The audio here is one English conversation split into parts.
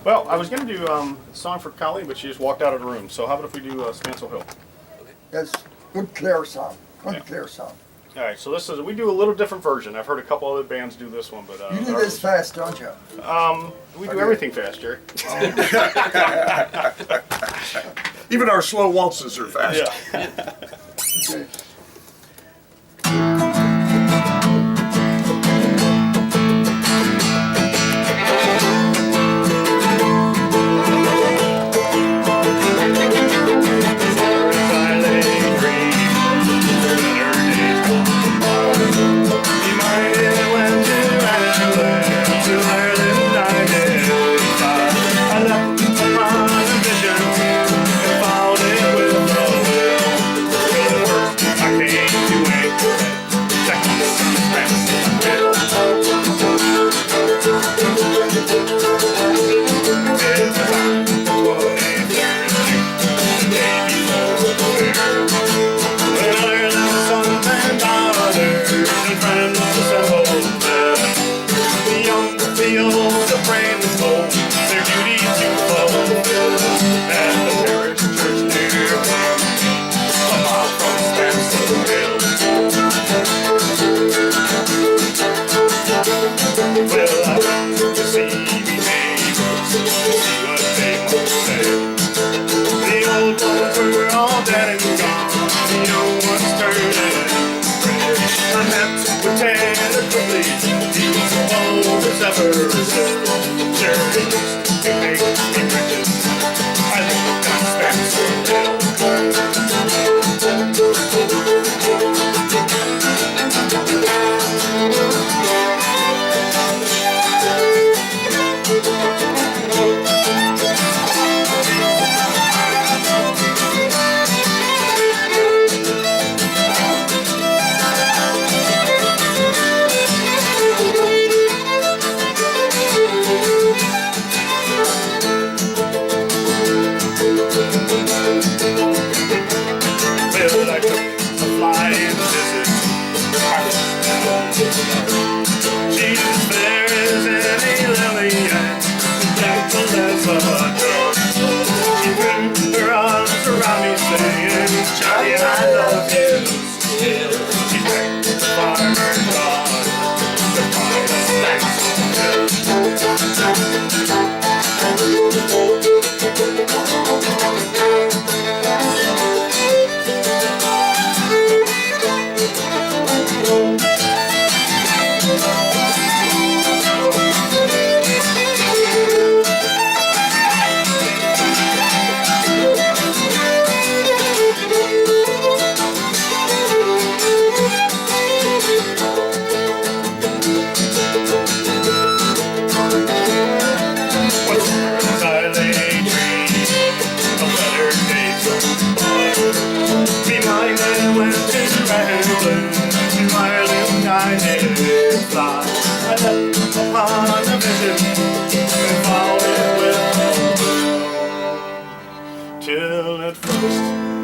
Well, I was going to do a song for Colleen, but she just walked out of the room. So how about if we do Spancel Hill? That's good, clear song. Good, Yeah. clear song. All right, so this is we do a little different version. I've heard a couple other bands do this one, but You do this fast, don't you? we do everything fast, Jerry. Even our slow waltzes are fast. Yeah. Okay.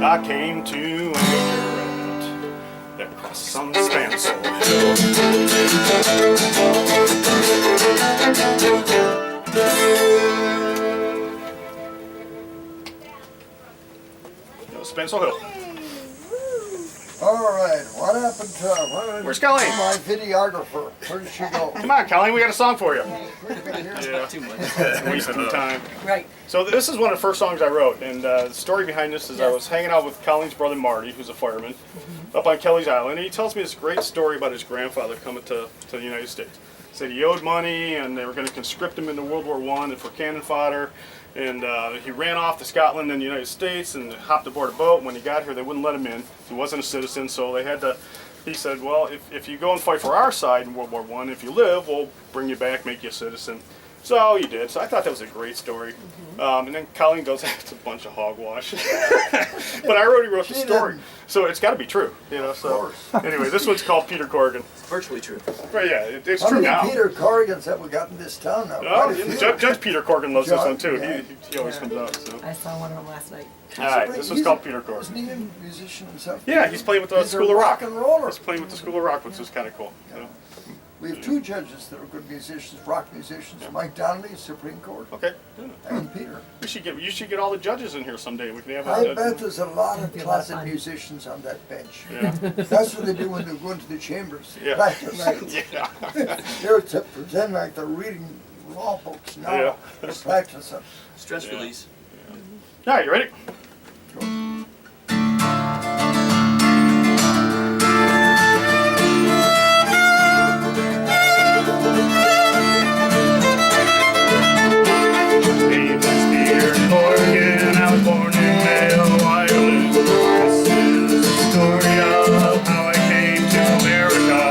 I came to anchor at across some Spancel Hill. Spancel Hill. All right, what happened to Where's Colleen? my videographer? Where did she go? Come on, Colleen, we got a song for you. Yeah, Too much. wasting time. Right. So this is one of the first songs I wrote, and the story behind this is I was hanging out with Colleen's brother Marty, who's a fireman, up on Kelly's Island, and he tells me this great story about his grandfather coming to the United States. He said he owed money, and they were going to conscript him into World War I and for cannon fodder, and he ran off to Scotland and the United States and hopped aboard a boat. When he got here, they wouldn't let him in. He wasn't a citizen, so they had to. He said, well, if you go and fight for our side in World War I, if you live, we'll bring you back, make you a citizen. So he did. So I thought that was a great story. And then Colleen goes, it's a bunch of hogwash. But I already wrote the story, so it's got to be true, you know. So anyway, this one's called Peter Corrigan. It's virtually true. Right? Yeah, it's How true many now. Peter Corrigans have we got in this town now? Oh, Quite a few. Judge Peter Corrigan loves this Judge, one too. yeah. He always comes out. So. I saw one of them last night. All right, this one's called Peter Corrigan. Isn't he a musician himself? Yeah, he's playing with the He's a School of Rock. rock and roller. He's playing with the School of Rock, which is kind of cool. You know? We have two judges that are good musicians, rock musicians. Mike Donnelly, Supreme Court, Okay. and Peter. You should get all the judges in here someday. We can have I bet there's a lot of It'd be a lot of closet fun. musicians on that bench. Yeah. That's what they do when they go into the chambers. Yeah. Practice. Yeah. They're to pretend like they're reading law books. No, Yeah. they're practicing. Stress Yeah. release. All right, you ready? Name is Peter Morgan. I was born in Mayo, Ireland. This is the story of how I came to America.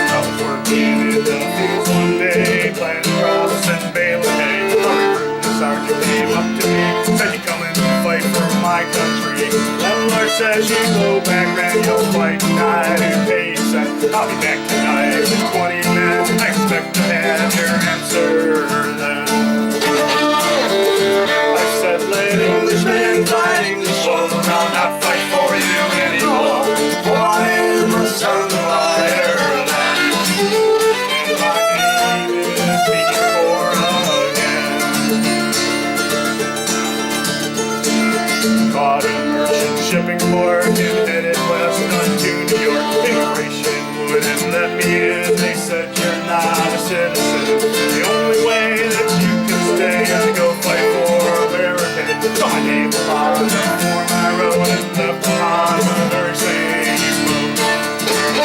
I was working in the fields one day, planting crops and baling hay. The sergeant came up to me, said, "You coming to fight for my country?" Landlord says, "You go back, man, you'll fight tonight." And pay said, "I'll be back tonight in 20 minutes. I expect to have your answer then." I said, "Let Englishmen fight Englishmen, I'll not fight for you anymore. For I am a son of Ireland. And my name is Peter again." Caught a merchant shipping port and headed west unto New York. Immigration wouldn't let me in. They said, "You're not a citizen. The only way that you can stay is to go fight for America." Saw my name on the form I wrote and left on the very same boat.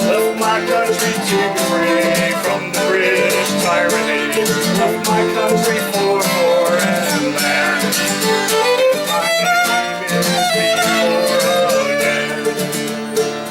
Left my country to be free from the British tyranny. Left my country for foreign land. My name is Peter again.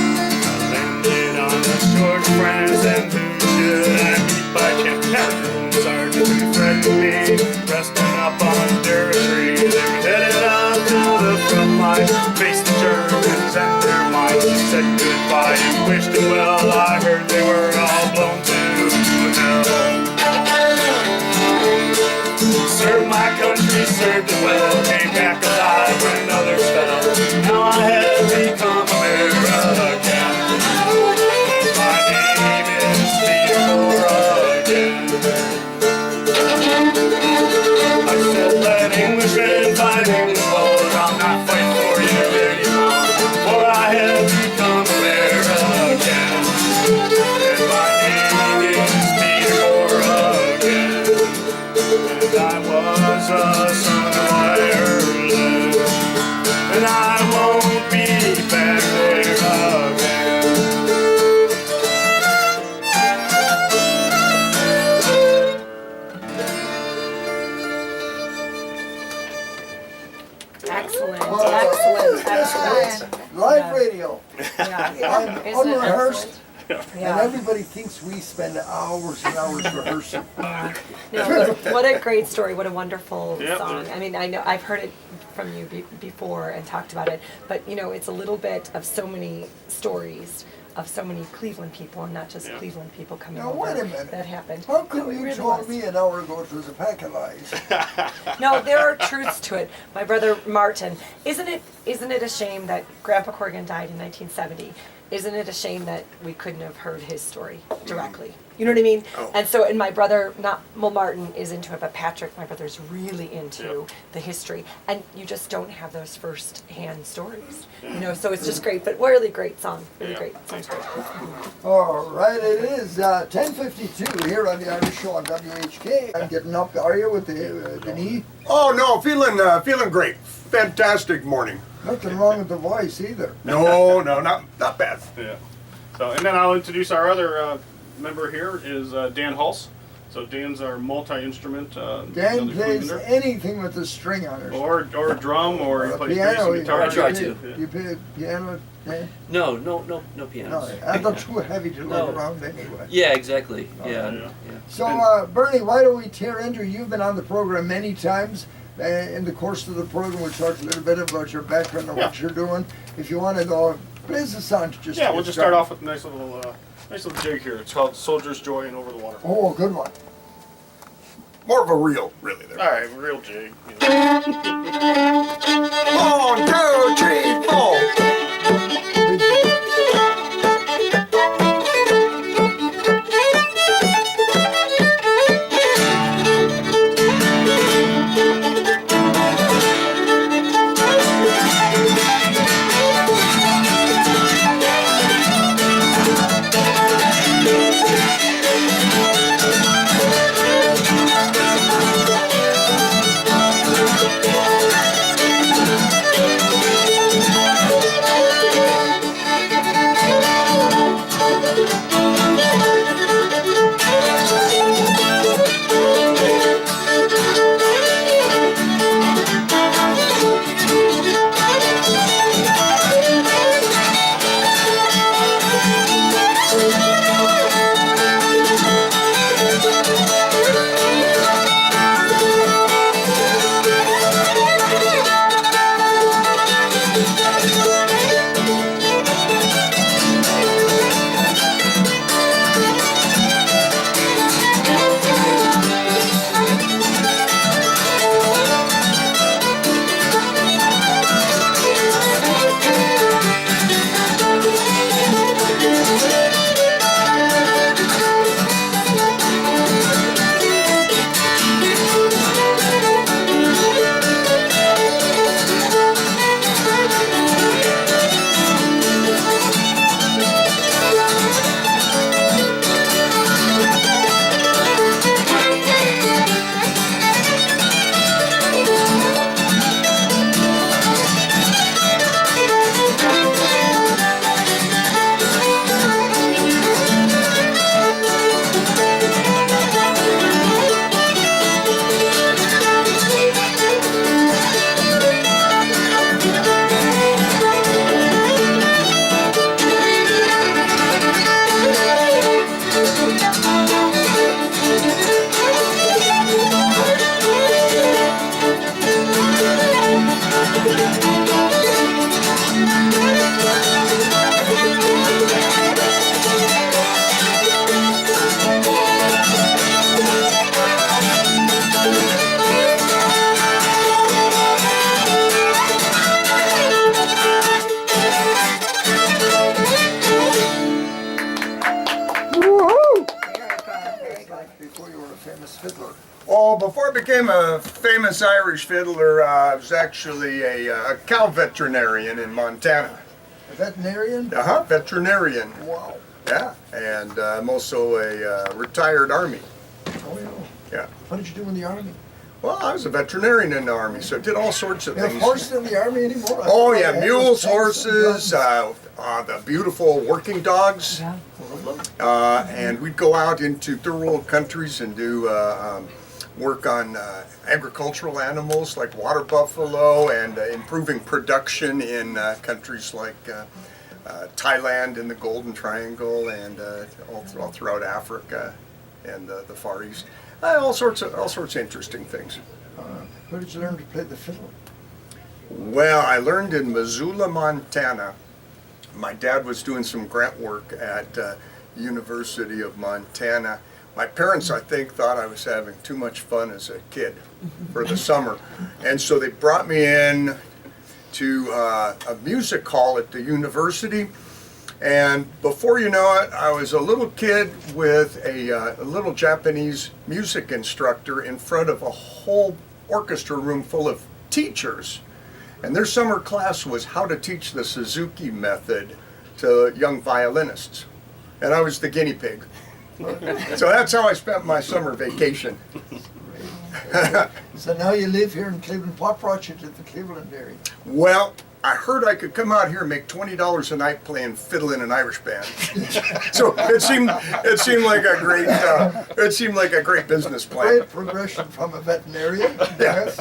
Landed on the shores of France, and who should I meet by chance? Harry sergeant who threatened me, resting up under a tree. They were headed up to the front line, faced the Germans and their mines. He said goodbye and wished them well. I heard they were all blown to hell. Served my country, served it well. Came back alive when others fell. Now I have become American. My name is Peter again. I said, "Let Englishmen fight Englishmen. I'll not fight for you anymore. For I have become American. And my name is Peter again. And I was a son of Ireland. And I won't be back there again." Excellent, Well, excellent, excellent. Live radio. Yeah. I'm Isn't it unrehearsed. excellent? And Yeah. everybody thinks we spend hours and hours rehearsing. Yeah. No, what a great story. What a wonderful Yep. song. I mean, I know I've heard it from you before and talked about it, but you know, it's a little bit of so many stories of so many Cleveland people, and not just Yeah. Cleveland people coming Now, over. wait a minute. That happened. How come No, it you really told was. me an hour ago it was a pack of lies? No, there are truths to it. My brother Martin, isn't it a shame that Grandpa Corrigan died in 1970? Isn't it a shame that we couldn't have heard his story directly? You know what I mean? Oh. And so, and my brother, Martin is into it, but Patrick, my brother's really into Yep. the history. And you just don't have those first-hand stories, you know, so it's just great. But really great song, really Yeah. great. Sounds great. All right, it is 10:52 here on the Irish Show on WHK. I'm getting up, are you, with the knee? Oh no, feeling great. Fantastic morning. Nothing wrong with the voice either. No, not bad. Yeah. So, and then I'll introduce our other member here is Dan Hulse. So Dan's our multi-instrument. Dan plays Clevenander. anything with a string on it. Or a drum, or he a plays bass piano. and guitar. I try to. You play piano, Dan? No pianos. No, I thought too heavy to No. look around anyway. Yeah, exactly. Yeah. yeah. So, Bernie, why don't we tear into, you've been on the program many times. In the course of the program, we'll talk a little bit about your background and what you're doing. If you want to know, plays a song to just Yeah, get we'll just started. start off with a nice little jig here. It's called Soldier's Joy and Over the Water. Oh, good one. More of a reel, really. There. All right, real jig. You know. 1, 2, 3, 4. Oh, before I became a famous Irish fiddler, I was actually a cow veterinarian in Montana. A veterinarian? Veterinarian. Wow. Yeah, and I'm also a retired Army. Oh, yeah. Yeah. What did you do in the Army? Well, I was a veterinarian in the Army, so I did all sorts of You have things. horses in the Army anymore? Oh, I yeah, thought mules, they had tanks and horses, guns. the beautiful working dogs. Yeah. And we'd go out into third world countries and do work on agricultural animals like water buffalo and improving production in countries like Thailand and the Golden Triangle and all throughout Africa and the Far East. All sorts of interesting things. Where did you learn to play the fiddle? Well, I learned in Missoula, Montana. My dad was doing some grant work at University of Montana. My parents, I think, thought I was having too much fun as a kid for the summer. And so they brought me in to a music hall at the university. And before you know it, I was a little kid with a little Japanese music instructor in front of a whole orchestra room full of teachers. And their summer class was how to teach the Suzuki method to young violinists. And I was the guinea pig. So that's how I spent my summer vacation. So now you live here in Cleveland. What brought you to the Cleveland area? Well, I heard I could come out here and make $20 a night playing fiddle in an Irish band. So it seemed like a great business plan. Great progression from a veterinarian. Yes.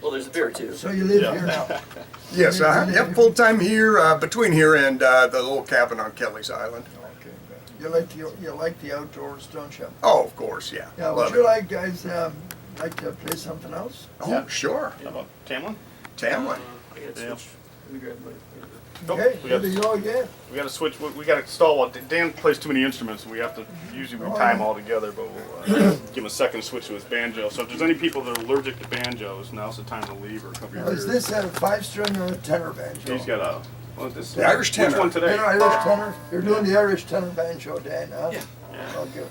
Well, there's a beer too. So you live Yeah. here now. Yes, yep, full time here, between here and the little cabin on Kelly's Island. Okay. You like the outdoors, don't you? Oh, of course, yeah. Yeah. Love Would you it. like guys like to play something else? Oh, Yeah. sure. How about Tamlin? Tamlin. I gotta Yeah. switch. Let me grab my. Nope, Okay. we Here got- you go again. We got to switch. We got to install one. Dan plays too many instruments. We have to usually we tie them all together, but we'll give him a second switch to his banjo. So if there's any people that are allergic to banjos, now's the time to leave or cover your Is ears. this a 5-string or a tenor banjo? He's got a. Well, this, The Irish Which tenor. one today? You're Irish tenor? You're doing the Irish tenor banjo, Dan, huh? Yeah. Okay.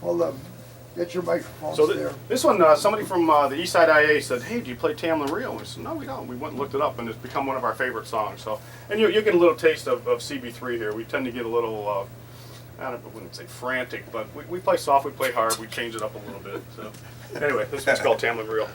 Hold on. Get your microphones So there. this one, somebody from the East Side IA said, "Hey, do you play Tamlin Reel?" We said, "No, we don't." We went and looked it up, and it's become one of our favorite songs. So, and you get a little taste of CB3 here. We tend to get a little, I wouldn't say frantic, but we play soft, we play hard, we change it up a little bit. So, anyway, this one's called Tamlin Reel.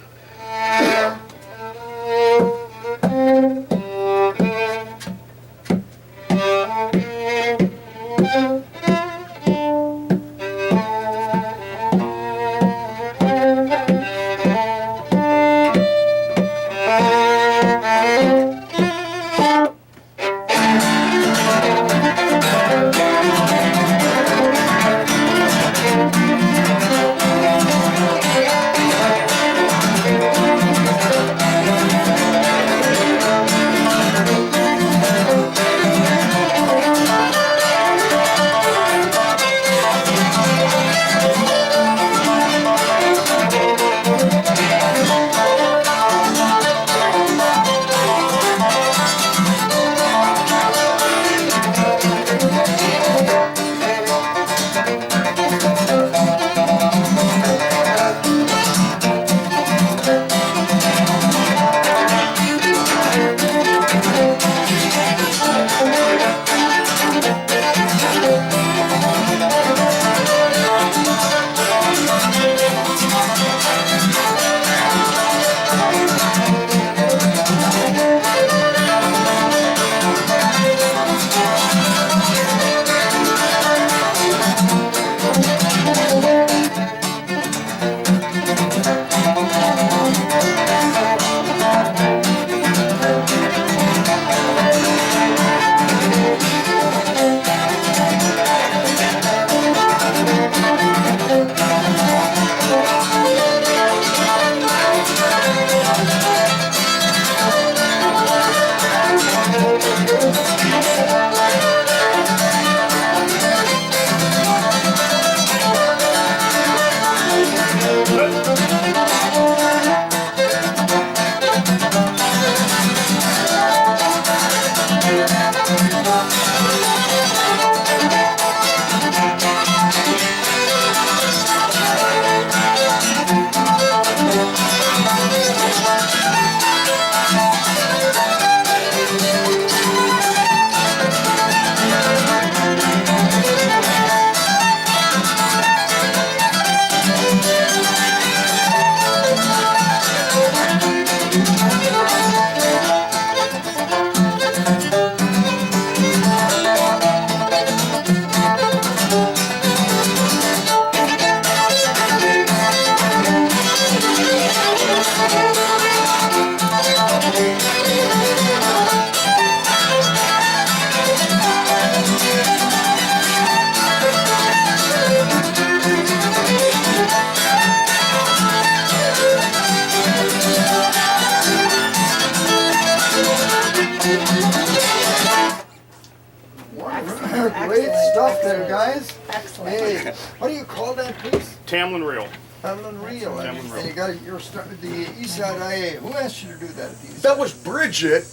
Great stuff there, guys. Excellent. Hey, what do you call that piece? Tamlin Reel. Tamlin Reel. Tamlin Reel. And you got your the East Side IA. Who asked you to do that at the East That Side? was Bridget,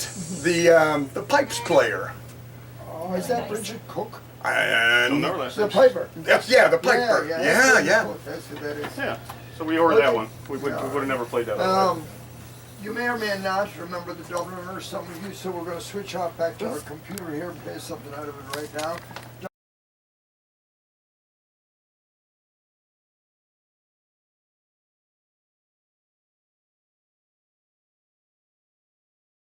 the pipes player. Oh, is that Bridget Cook? Don't know And that. The piper. yeah, the piper. that's Yeah, Bridget yeah. Cook. That's who that is. Yeah. So we ordered that Okay. one. We would have never played that otherwise. You may or may not remember the Dubliner, some of you, so we're going to switch off back to our computer here and play something out of it right now.